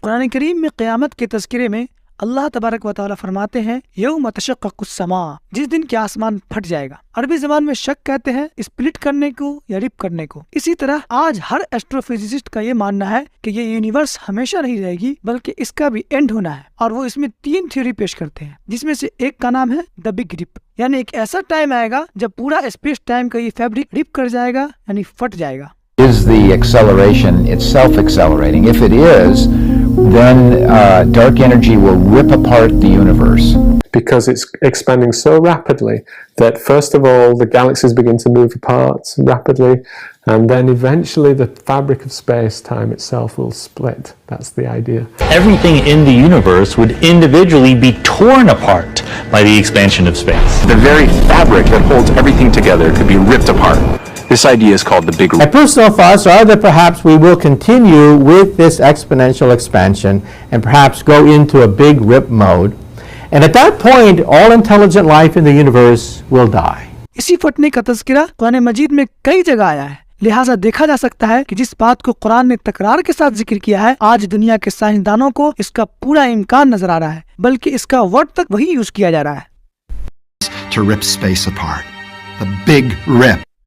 कुरान करीम में क़यामत के तज़किरे में अल्लाह तबारक व तआला फरमाते हैं यौम तशक्ककुस्समा, जिस दिन के आसमान फट जाएगा। अरबी ज़बान में शक कहते हैं स्प्लिट करने को या रिप करने को। इसी तरह आज हर एस्ट्रोफिजिसिस्ट का ये मानना है कि ये यूनिवर्स हमेशा नहीं रहेगी बल्कि इसका भी एंड होना है, और वो इसमें 3 थ्योरी पेश करते हैं, जिसमें से एक का नाम है द बिग रिप, यानी एक ऐसा टाइम आएगा जब पूरा स्पेस टाइम का ये फैब्रिक रिप कर जाएगा, यानी फट जाएगा। Is the acceleration itself accelerating? If it is, then dark energy will rip apart the universe. Because it's expanding so rapidly that first of all the galaxies begin to move apart rapidly, and then eventually the fabric of space-time itself will split. That's the idea. Everything in the universe would individually be torn apart by the expansion of space. The very fabric that holds everything together could be ripped apart. This idea is called the Big Rip. My personal thoughts are that perhaps we will continue with this exponential expansion and perhaps go into a big rip mode. And at that point, all intelligent life in the universe will die. इसी फटने का तज़किरा कुरान मजीद में कई जगह आया है, लिहाजा देखा जा सकता है कि जिस बात को कुरान ने तकरार के साथ जिक्र किया है, आज दुनिया के साइंसदानों को इसका पूरा इम्कान नजर आ रहा है, बल्कि इसका वर्ड तक वही यूज किया जा रहा है। To rip space apart. The Big Rip.